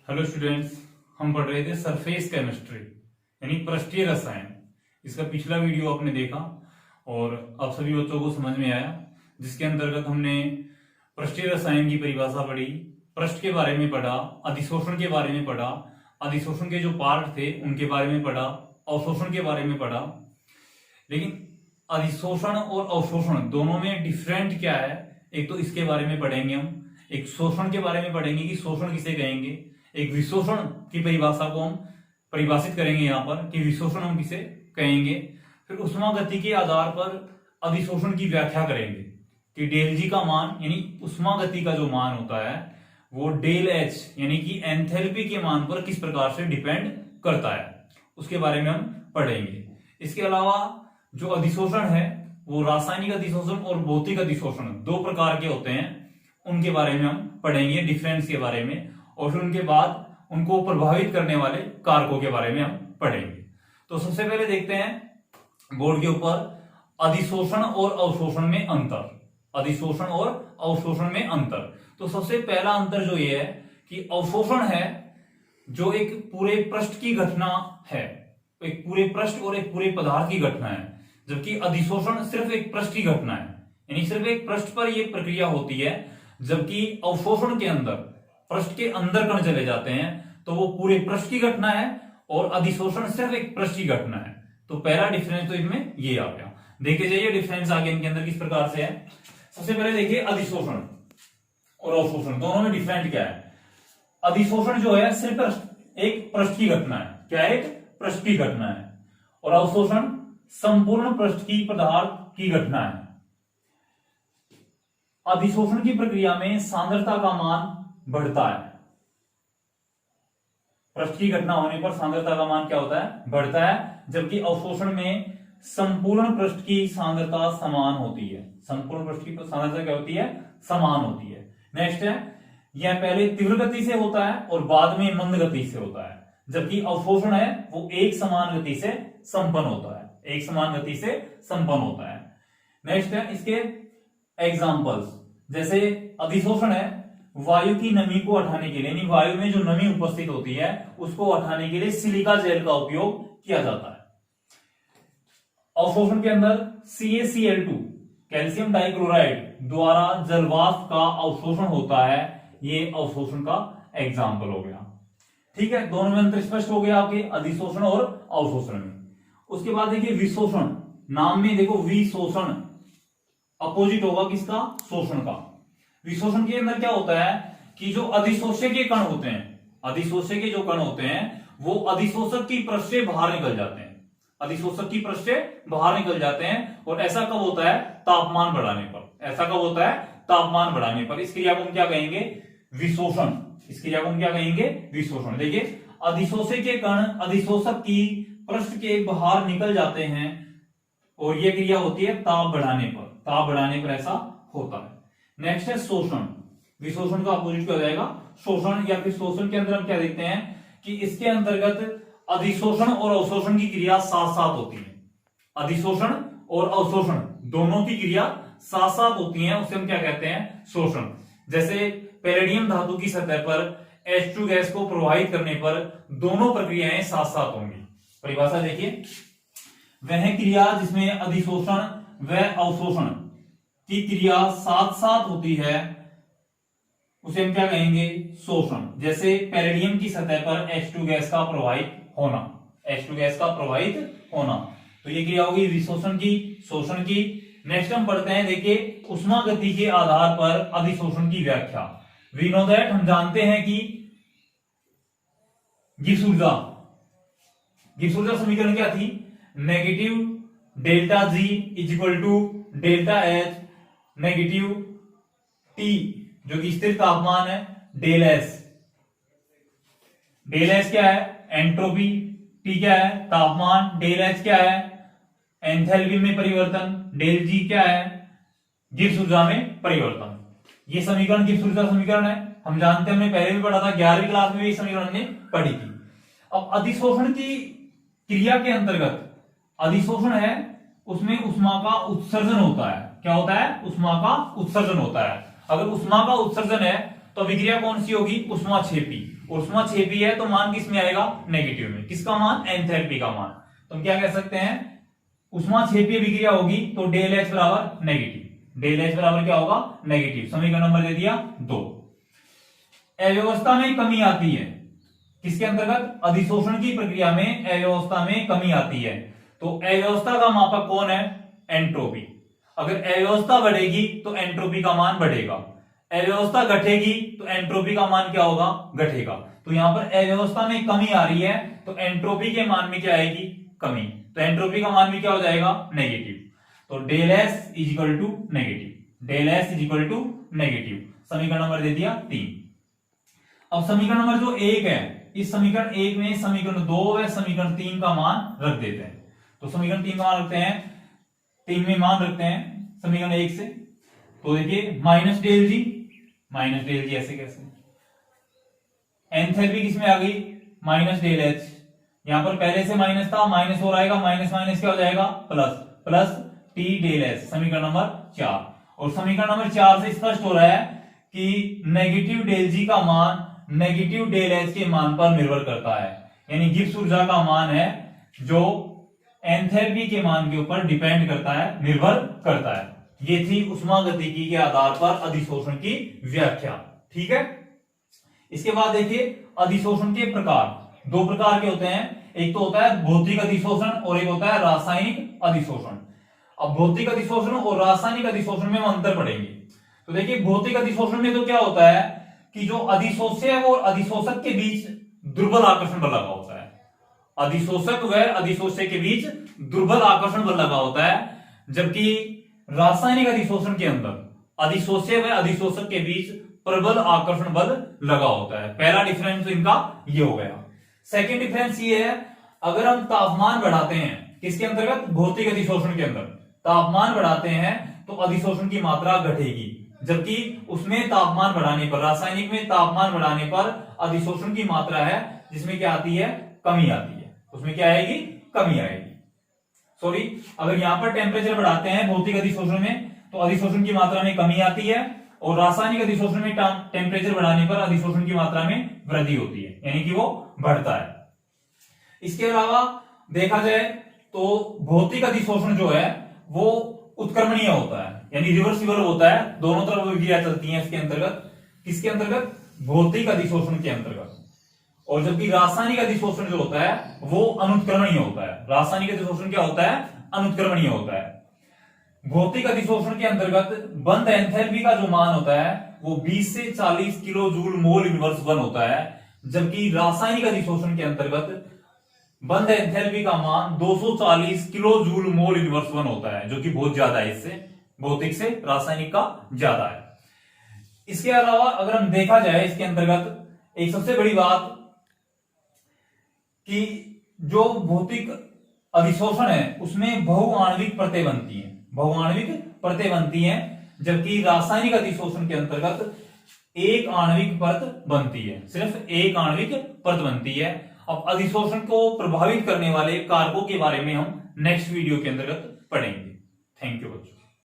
Hello students, हम पढ़ रहे थे सरफेस केमिस्ट्री यानी पृष्ठीय रसायन। इसका पिछला वीडियो आपने देखा और आप सभी बच्चों को समझ में आया, जिसके अंतर्गत हमने पृष्ठीय रसायन की परिभाषा पढ़ी, पृष्ठ के बारे में पढ़ा, अधिशोषण के बारे में पढ़ा, अधिशोषण के जो पार्ट थे उनके बारे में पढ़ा, अवशोषण के बारे में पढ़ा। लेकिन अधिशोषण और अवशोषण दोनों में डिफरेंट क्या है, एक तो इसके बारे में पढ़ेंगे हम, एक शोषण के बारे में पढ़ेंगे कि शोषण किसे कहेंगे, एक विशोषण की परिभाषा को हम परिभाषित करेंगे यहाँ पर कि विशोषण हम किसे कहेंगे। फिर उष्मा गति के आधार पर अधिशोषण की व्याख्या करेंगे कि डेल जी का मान यानी उष्मा गति का जो मान होता है वो डेल एच यानी कि एंथैल्पी के मान पर किस प्रकार से डिपेंड करता है, उसके बारे में हम पढ़ेंगे। इसके अलावा जो अधिशोषण है वो रासायनिक अधिशोषण और भौतिक अधिशोषण दो प्रकार के होते हैं, उनके बारे में हम पढ़ेंगे, डिफरेंस के बारे में, और फिर उनके बाद उनको प्रभावित करने वाले कारकों के बारे में हम पढ़ेंगे। तो सबसे पहले देखते हैं बोर्ड के ऊपर अधिशोषण और अवशोषण में अंतर। अधिशोषण और अवशोषण में अंतर, तो सबसे पहला अंतर जो ये है कि अवशोषण है जो एक पूरे पृष्ठ की घटना है, एक पूरे पृष्ठ और एक पूरे पदार्थ की घटना है, जबकि अधिशोषण सिर्फ एक पृष्ठ की घटना है, यानी सिर्फ एक पृष्ठ पर यह प्रक्रिया होती है। जबकि अवशोषण के अंदर पृष्ठ के अंदर कण चले जाते हैं तो वो पूरे पृष्ठ की घटना है और अधिशोषण सिर्फ एक पृष्ठ की घटना है। तो पहला डिफरेंस तो इनमें ये आ गया। देखे जाइए डिफरेंस आगे इनके अंदर किस प्रकार से है। सबसे पहले देखिए अधिशोषण और अवशोषण दोनों में डिफरेंट क्या है। अधिशोषण जो है सिर्फ एक पृष्ठ की घटना है, क्या है, एक पृष्ठ की घटना है, और अवशोषण संपूर्ण पृष्ठ की पदार्थ की घटना है। अधिशोषण की प्रक्रिया में सांद्रता का मान बढ़ता है, पृष्ठ की घटना होने पर सांद्रता का मान क्या होता है, बढ़ता है, जबकि अवशोषण में संपूर्ण पृष्ठ की सांद्रता समान होती है। संपूर्ण पृष्ठ की सांद्रता क्या होती है, समान होती है। नेक्स्ट है, यह पहले तीव्र गति से होता है और बाद में मंद गति से होता है, जबकि अवशोषण है वो एक समान गति से संपन्न होता है, एक समान गति से संपन्न होता है। नेक्स्ट है इसके एग्जाम्पल्स, जैसे अधिशोषण है वायु की नमी को हटाने के लिए, यानी वायु में जो नमी उपस्थित होती है उसको हटाने के लिए सिलिका जेल का उपयोग किया जाता है। अवशोषण के अंदर CaCl2 कैल्शियम डाइक्लोराइड द्वारा जलवाष्प का अवशोषण होता है, ये अवशोषण का एग्जाम्पल हो गया। ठीक है, दोनों में अंतर स्पष्ट हो गया आपके अधिशोषण और अवशोषण में। उसके बाद देखिए विशोषण, नाम में देखो विशोषण अपोजिट होगा किसका, शोषण का। विशोषण के अंदर क्या होता है कि जो अधिशोष्य के कण होते हैं, अधिशोष्य के जो कण होते हैं वो अधिशोषक की पृष्ठ से बाहर निकल जाते हैं, अधिशोषक की पृष्ठ से बाहर निकल जाते हैं। और ऐसा कब होता है, तापमान बढ़ाने पर। ऐसा कब होता है, तापमान बढ़ाने पर। इस क्रिया को हम क्या कहेंगे, विशोषण। इस क्रिया को हम क्या कहेंगे, विशोषण। देखिए अधिशोष्य के कण अधिशोषक की पृष्ठ के बाहर निकल जाते हैं और यह क्रिया होती है ताप बढ़ाने पर, ताप बढ़ाने पर ऐसा होता है। नेक्स्ट है शोषण। विशोषण का अपोजिट क्या हो जाएगा, शोषण। या फिर शोषण के अंदर हम क्या देखते हैं कि इसके अंतर्गत अधिशोषण और अवशोषण की क्रिया साथ साथ होती है। अधिशोषण और अवशोषण दोनों की क्रिया साथ साथ होती है, उसे हम क्या कहते हैं, शोषण। जैसे पैलेडियम धातु की सतह पर H2 गैस को प्रवाहित करने पर दोनों प्रक्रियाएं साथ साथ होंगी। परिभाषा देखिए, वह क्रिया जिसमें अधिशोषण व अवशोषण की क्रिया साथ साथ होती है उसे हम क्या कहेंगे, शोषण। जैसे पैलेडियम की सतह पर H2 गैस का प्रवाहित होना, H2 गैस का प्रवाहित होना, तो ये क्रिया होगी विशोषण की, शोषण की। नेक्स्ट हम पढ़ते हैं, देखिए उष्मा गति के आधार पर अधिशोषण की व्याख्या। वी नो दैट, हम जानते हैं कि गिब्स ऊर्जा समीकरण क्या थी, negative delta G is equal to delta H negative T, जो कि स्थिर तापमान है, डेल एस। डेल एस क्या है, एंट्रोपी, टी क्या है, तापमान, डेल एच क्या है, एंथैल्पी में परिवर्तन, डेल जी क्या है, गिब्स ऊर्जा में परिवर्तन। ये समीकरण गिब्स ऊर्जा समीकरण है, हम जानते हैं, हमने पहले भी पढ़ा था, 11वीं क्लास में भी समीकरण हमने पढ़ी थी। अब अधिशोषण की क्रिया के अंतर्गत अधिशोषण है उसमें उष्मा का उत्सर्जन होता है। क्या होता है, उष्मा का उत्सर्जन होता है। अगर उष्मा का उत्सर्जन है तो अभिक्रिया कौन सी होगी, ऊष्माक्षेपी। ऊष्माक्षेपी है तो मान किस में आएगा, नेगेटिव में। किसका मान, एंथैल्पी का मान। तो हम क्या कह सकते हैं, ऊष्माक्षेपी अभिक्रिया होगी तो डेल एच बराबर नेगेटिव। डेल एच बराबर क्या होगा, नेगेटिव। समीकरण नंबर दे दिया 2। अव्यवस्था में कमी आती है, किसके अंतर्गत, अधिशोषण की प्रक्रिया में अव्यवस्था में कमी आती है। तो अव्यवस्था का मापक कौन है, एंट्रोपी। अगर अव्यवस्था बढ़ेगी तो एंट्रोपी का मान बढ़ेगा, अव्यवस्था घटेगी तो एंट्रोपी का मान क्या होगा, घटेगा। तो यहां पर अव्यवस्था में कमी आ रही है तो एंट्रोपी के मान में क्या आएगी, कमी। तो एंट्रोपी का मान भी क्या हो जाएगा, नेगेटिव। तो del S is equal to negative. Del S is equal to negative. समीकरण नंबर दे दिया 3। अब समीकरण नंबर जो 1 है, इस समीकरण 1 में समीकरण 2 व समीकरण 3 का मान रख देते हैं। तो समीकरण 3 का मान रखते हैं, 3 में मान रखते हैं समीकरण 1 से। तो देखिए माइनस डेल जी, माइनस डेल जी ऐसे कैसे, एंथैल्पी किसमें आ गई, माइनस डेल एच। यहां पर पहले से माइनस था, माइनस हो आएगा, माइनस माइनस क्या हो जाएगा, plus. Plus T del H. समीकरण नंबर 4। और समीकरण नंबर 4 से स्पष्ट हो रहा है कि नेगेटिव डेल जी का मान नेगेटिव डेल एच के मान पर निर्भर करता है। यानी गिब्स ऊर्जा का मान है जो एंथैल्पी के मान के ऊपर डिपेंड करता है, निर्भर करता है। ये थी ऊष्मागतिकी के आधार पर अधिशोषण की व्याख्या। ठीक है। इसके बाद देखिए अधिशोषण के प्रकार, 2 प्रकार के होते हैं। एक तो होता है भौतिक अधिशोषण और एक होता है रासायनिक अधिशोषण। अब भौतिक अधिशोषण और रासायनिक अधिशोषण में हम अंतर पढ़ेंगे। तो देखिए भौतिक अधिशोषण में तो क्या होता है कि जो अधिशोष्य है वो अधिशोषक के बीच दुर्बल आकर्षण बल लगा होता है। अधिशोषक व अधिशोष्य के बीच दुर्बल आकर्षण बल लगा होता है, जबकि रासायनिक अधिशोषण के अंदर अधिशोष्य व अधिशोषक के बीच प्रबल आकर्षण बल लगा होता है। पहला डिफरेंस इनका ये हो गया। सेकंड डिफरेंस ये है, अगर हम तापमान बढ़ाते हैं किसके अंतर्गत, भौतिक अधिशोषण के अंदर तापमान बढ़ाते हैं तो अधिशोषण की मात्रा घटेगी, जबकि उसमें तापमान बढ़ाने पर, रासायनिक में तापमान बढ़ाने पर अधिशोषण की मात्रा है जिसमें क्या आती है, कमी आती है। उसमें क्या आएगी, कमी आएगी। सॉरी, अगर यहां पर टेम्परेचर बढ़ाते हैं भौतिक अधिशोषण में तो अधिशोषण की मात्रा में कमी आती है, और रासायनिक अधिशोषण में टेम्परेचर बढ़ाने पर अधिशोषण की मात्रा में वृद्धि होती है, यानी कि वो बढ़ता है। इसके अलावा देखा जाए तो भौतिक अधिशोषण जो है वो उत्क्रमणीय होता है, यानी रिवर्सिबल होता है, दोनों तरफ विक्रिया चलती है इसके अंतर्गत। किसके अंतर्गत, भौतिक अधिशोषण के अंतर्गत। और जबकि रासायनिक अधिशोषण जो होता है वो अनुत्क्रमणीय होता है। रासायनिक अधिशोषण क्या होता है, अनुत्क्रमणीय होता है। भौतिक अधिशोषण के अंतर्गत बंध एंथैल्पी का जो मान होता है वो 20 से 40 किलो जूल मोल इनवर्स 1 होता है, जबकि रासायनिक अधिशोषण के अंतर्गत बंध एंथैल्पी का मान 240 किलो जूल मोल इनवर्स 1 होता है, जो कि बहुत ज्यादा है, इससे भौतिक से रासायनिक का ज्यादा है। इसके अलावा अगर हम देखा जाए इसके अंतर्गत एक सबसे बड़ी बात कि जो भौतिक अधिशोषण है उसमें बहुआण्विक परतें बनती हैं, बहुआण्विक परतें बनती हैं, जबकि रासायनिक अधिशोषण के अंतर्गत एक आणविक परत बनती है, सिर्फ एक आणविक परत बनती है। अब अधिशोषण को प्रभावित करने वाले कारकों के बारे में हम नेक्स्ट वीडियो के अंतर्गत पढ़ेंगे। थैंक यू बच्चों।